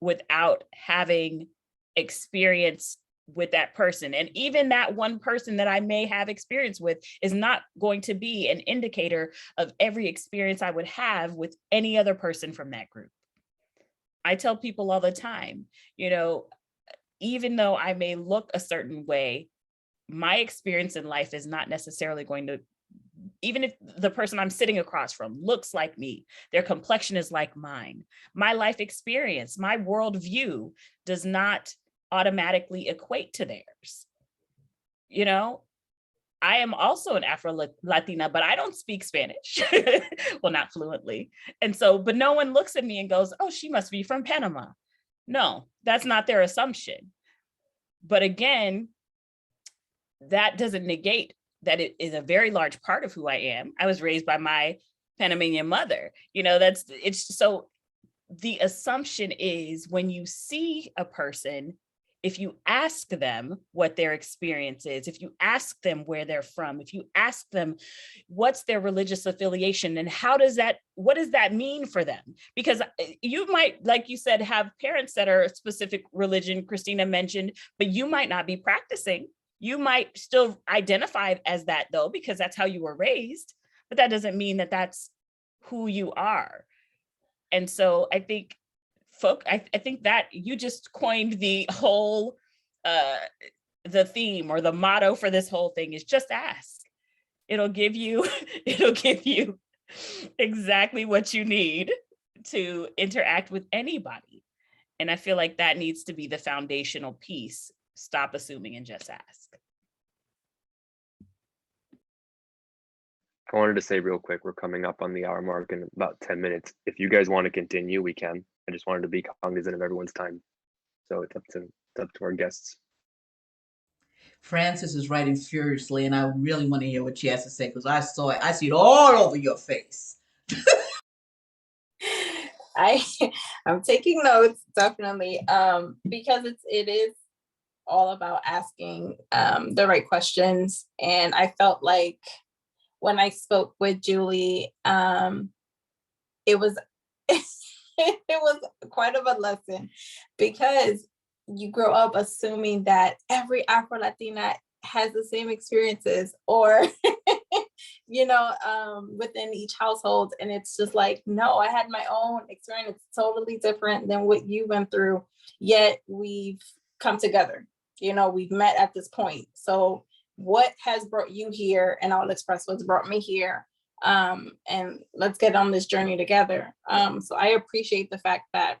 without having experience with that person. And even that one person that I may have experience with is not going to be an indicator of every experience I would have with any other person from that group. I tell people all the time, you know, even though I may look a certain way, my experience in life is not necessarily going to, even if the person I'm sitting across from looks like me, their complexion is like mine, my life experience, my worldview does not automatically equate to theirs. You know, I am also an Afro-Latina, but I don't speak Spanish. Well, not fluently. And so, but no one looks at me and goes, oh, she must be from Panama. No, that's not their assumption. But again, that doesn't negate that it is a very large part of who I am. I was raised by my Panamanian mother. You know, it's so the assumption is, when you see a person, if you ask them what their experience is, if you ask them where they're from, if you ask them what's their religious affiliation and what does that mean for them? Because you might, like you said, have parents that are a specific religion, Christina mentioned, but you might not be practicing. You might still identify as that though, because that's how you were raised, but that doesn't mean that that's who you are. And so I think I think that you just coined the whole, the theme or the motto for this whole thing is just ask. It'll give you exactly what you need to interact with anybody. And I feel like that needs to be the foundational piece. Stop assuming and just ask. I wanted to say real quick, we're coming up on the hour mark in about 10 minutes. If you guys want to continue, we can. I just wanted to be cognizant of everyone's time. So it's up to our guests. Frances is writing furiously, and I really want to hear what she has to say, because I saw it. I see it all over your face. I'm taking notes, definitely, because it is all about asking the right questions. And I felt like when I spoke with Julie, it was it was quite of a lesson, because you grow up assuming that every Afro-Latina has the same experiences, or you know, within each household. And it's just like, no, I had my own experience, totally different than what you went through, yet we've come together. You know, we've met at this point. So what has brought you here? And I'll express what's brought me here. And let's get on this journey together. So I appreciate the fact that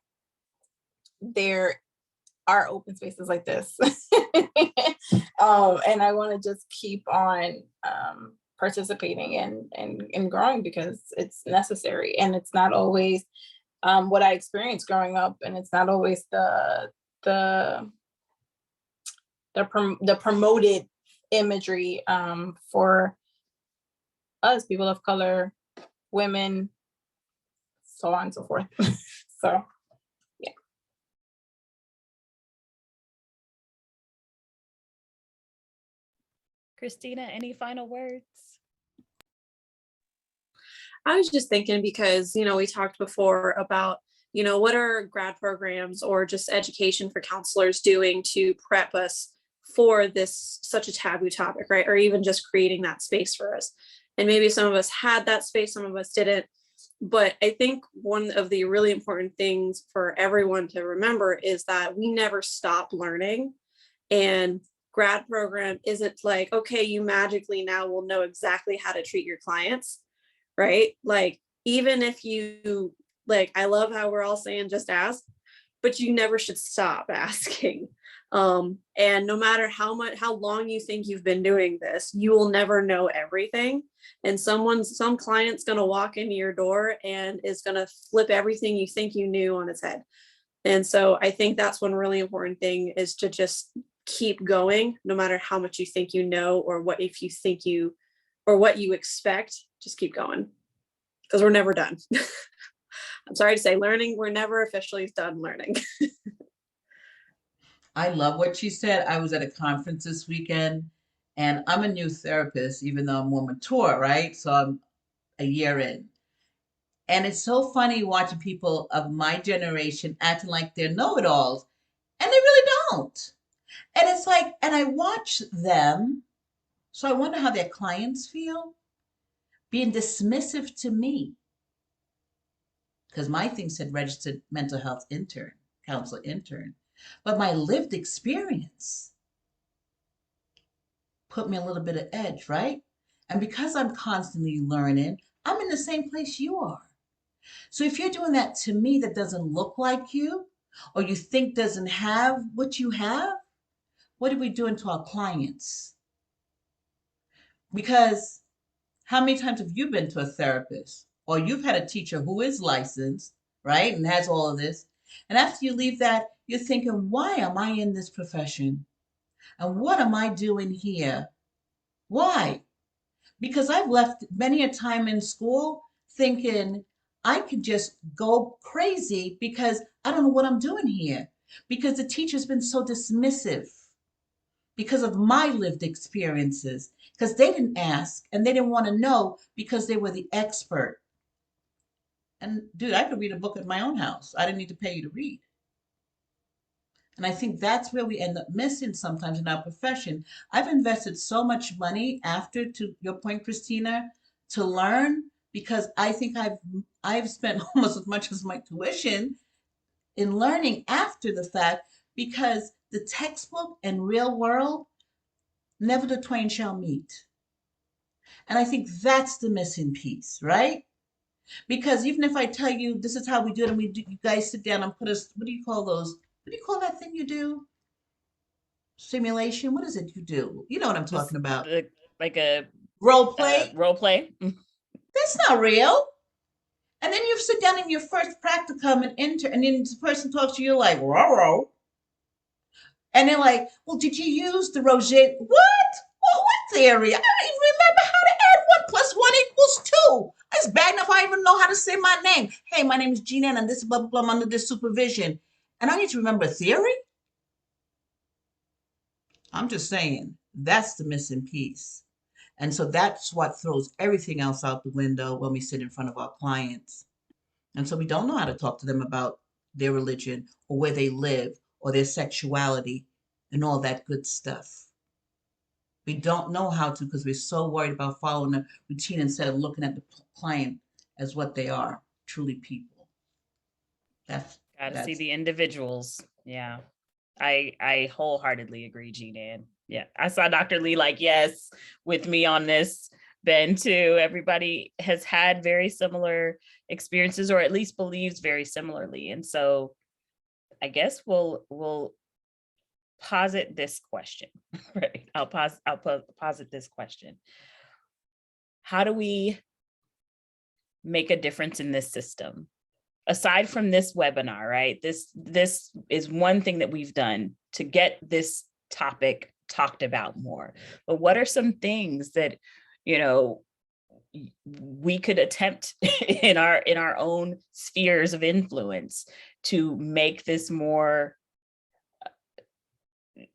there are open spaces like this. And I want to just keep on participating and growing, because it's necessary. And it's not always what I experienced growing up, and it's not always the promoted imagery for us, people of color, women, so on and so forth. So yeah. Christina, any final words? I was just thinking because, we talked before about, what are grad programs or just education for counselors doing to prep us for this such a taboo topic, right? Or even just creating that space for us. And maybe some of us had that space, some of us didn't. But I think one of the really important things for everyone to remember is that we never stop learning. And grad program isn't like, okay, you magically now will know exactly how to treat your clients, right? Like, even if you, like, I love how we're all saying just ask, but you never should stop asking. And no matter how long you think you've been doing this, you will never know everything. And some client's going to walk into your door and is going to flip everything you think you knew on its head. And so I think that's one really important thing, is to just keep going, no matter how much you think you know, or what you expect, just keep going, because we're never done. I'm sorry to say, we're never officially done learning. I love what she said. I was at a conference this weekend, and I'm a new therapist, even though I'm more mature, right? So I'm a year in. And it's so funny watching people of my generation acting like they're know-it-alls, and they really don't. And it's like, and I watch them, so I wonder how their clients feel, being dismissive to me. Because my thing said registered mental health intern, counselor intern. But my lived experience put me a little bit of edge, right? And because I'm constantly learning, I'm in the same place you are. So if you're doing that to me that doesn't look like you, or you think doesn't have what you have, what are we doing to our clients? Because how many times have you been to a therapist, or you've had a teacher who is licensed, right, and has all of this, and after you leave that, you're thinking, why am I in this profession? And what am I doing here? Why? Because I've left many a time in school thinking I could just go crazy because I don't know what I'm doing here. Because the teacher's been so dismissive because of my lived experiences, because they didn't ask and they didn't want to know because they were the expert. And dude, I could read a book at my own house. I didn't need to pay you to read. And I think that's where we end up missing sometimes in our profession. I've invested so much money after, to your point, Christina, to learn, because I think I've spent almost as much as my tuition in learning after the fact, because the textbook and real world, never the twain shall meet. And I think that's the missing piece, right? Because even if I tell you this is how we do it, and you guys sit down and put us, what do you call those? What do you call that thing you do? Simulation. What is it you do? You know what I'm talking about. Like a Role play. role play. That's not real. And then you sit down in your first practicum and enter, and then the person talks to you like, "Roro," and they're like, "Well, did you use the Roget? What? Well, what theory? I don't even remember how to add 1 + 1 = 2. It's bad enough I even know how to say my name. Hey, my name is Juliana, and this is blah blah blah. I'm under this supervision, and I need to remember theory." I'm just saying that's the missing piece. And so that's what throws everything else out the window when we sit in front of our clients. And so we don't know how to talk to them about their religion or where they live or their sexuality and all that good stuff. We don't know how to, because we're so worried about following a routine instead of looking at the client as what they are, truly people. Gotta see the individuals. Yeah. I wholeheartedly agree, Jean-Ann. Yeah. I saw Dr. Lee like, yes, with me on this. Ben too. Everybody has had very similar experiences, or at least believes very similarly. And so I guess we'll posit this question, right? I'll posit this question. How do we make a difference in this system aside from this webinar, right? This is one thing that we've done to get this topic talked about more. But what are some things that, you know, we could attempt in our own spheres of influence to make this more,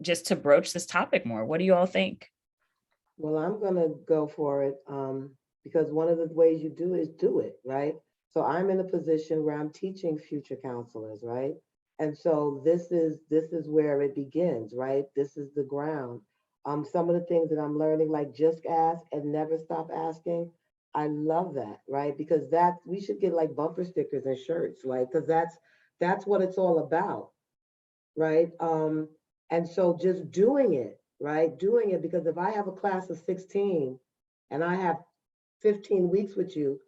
just to broach this topic more? What do you all think? Well, I'm gonna go for it, because one of the ways you do is do it, right? So I'm in a position where I'm teaching future counselors, right? And so this is where it begins, right? This is the ground. Some of the things that I'm learning, like just ask and never stop asking. I love that, right? Because we should get like bumper stickers and shirts, right? Because that's what it's all about, right? And so just doing it, right? Doing it, because if I have a class of 16 and I have 15 weeks with you,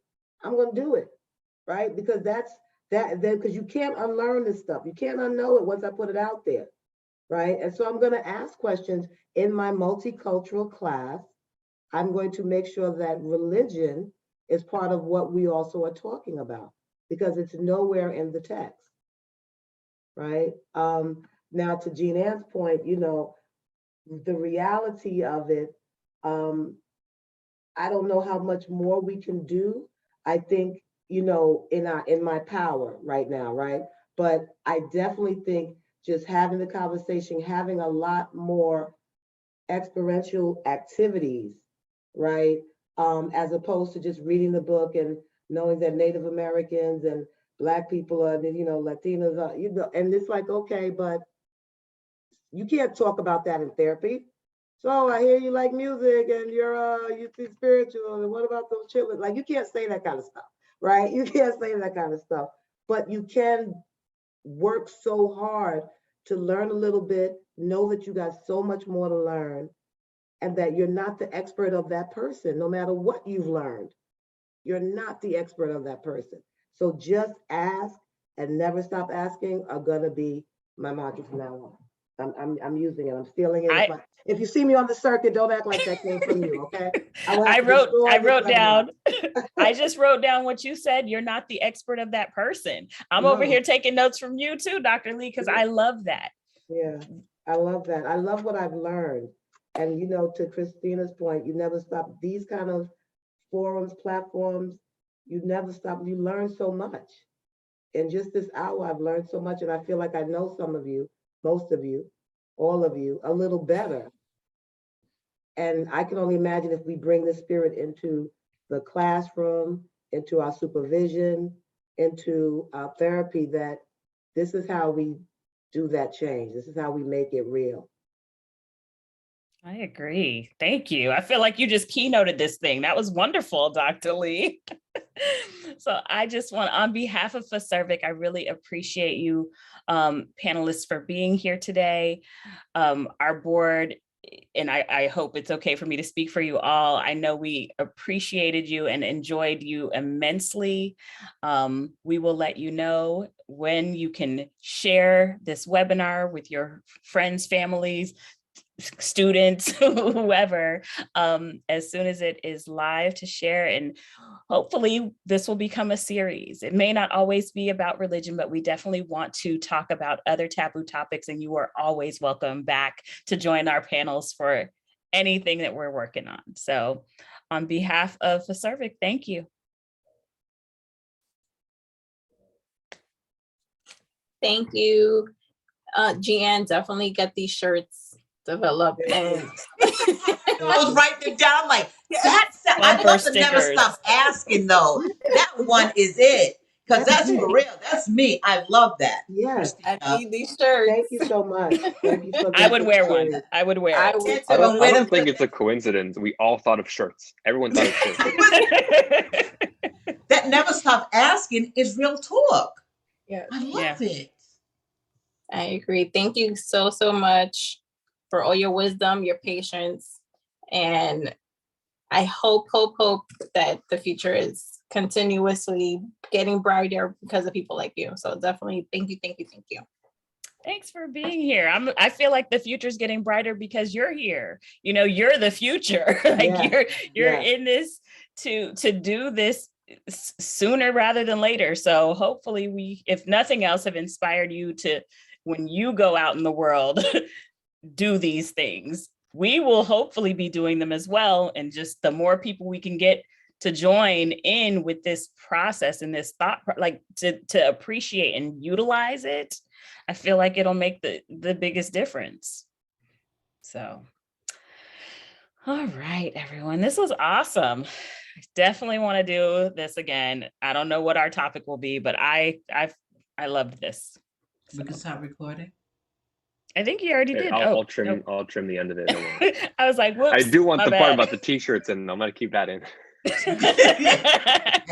I'm going to do it, right? Because because you can't unlearn this stuff. You can't unknow it once I put it out there, right? And so I'm going to ask questions in my multicultural class. I'm going to make sure that religion is part of what we also are talking about, because it's nowhere in the text, right? Now, to Jean Ann's point, you know, the reality of it, I don't know how much more we can do. I think, you know, in my power right now, right? But I definitely think just having the conversation, having a lot more experiential activities, right? As opposed to just reading the book and knowing that Native Americans and Black people are, you know, Latinos are, you know, and it's like, okay, but you can't talk about that in therapy. So I hear you like music and you see spiritual, and what about those children? Like, you can't say that kind of stuff, right? You can't say that kind of stuff, but you can work so hard to learn a little bit, know that you got so much more to learn, and that you're not the expert of that person, no matter what you've learned. You're not the expert of that person. So just ask and never stop asking are gonna be my mantra from now on. I'm using it. I'm stealing it. If you see me on the circuit, don't act like that came from you, okay? I wrote down. I just wrote down what you said. You're not the expert of that person. I'm over here taking notes from you too, Dr. Lee, because I love that. Yeah, I love that. I love what I've learned. And, you know, to Christina's point, you never stop. These kind of forums, platforms, you never stop. You learn so much. In just this hour, I've learned so much, and I feel like I know some of you, most of you, all of you, a little better. And I can only imagine if we bring the spirit into the classroom, into our supervision, into our therapy, that this is how we do that change. This is how we make it real. I agree. Thank you. I feel like you just keynoted this thing. That was wonderful, Dr. Lee. So I just want, on behalf of FASERVIC, I really appreciate you panelists for being here today. Our board, and I hope it's okay for me to speak for you all. I know we appreciated you and enjoyed you immensely. We will let you know when you can share this webinar with your friends, families, students, whoever, as soon as it is live, to share. And hopefully this will become a series. It may not always be about religion, but we definitely want to talk about other taboo topics, and you are always welcome back to join our panels for anything that we're working on. So on behalf of FASERVIC, thank you. Thank you. Jean, definitely get these shirts developed. And I was writing it down. I'm like, I must have never stopped asking though. That one is it. Because that's for real. That's me. I love that. Yes. I need these shirts. Thank you so much. Thank you for I would wear one. I would wear it. I don't think it's a coincidence. We all thought of shirts. Everyone thought of shirts. That never stop asking is real talk. Yeah. I love it. I agree. Thank you so, so much for all your wisdom, your patience. And I hope that the future is continuously getting brighter because of people like you. So definitely thank you. Thanks for being here. I feel like the future is getting brighter because you're here. You know, you're the future. Like you're in this to do this sooner rather than later. So hopefully we, if nothing else, have inspired you to, when you go out in the world, do these things. We will hopefully be doing them as well. And just the more people we can get to join in with this process and this thought, like to appreciate and utilize it, I feel like it'll make the biggest difference. So, all right, everyone, this was awesome. I definitely want to do this again. I don't know what our topic will be, but I loved this. We can stop recording. I think you already did. I'll trim the end of it. Don't worry. I was like, whoops. I do want my the part bad. about the t-shirts, and I'm gonna keep that in.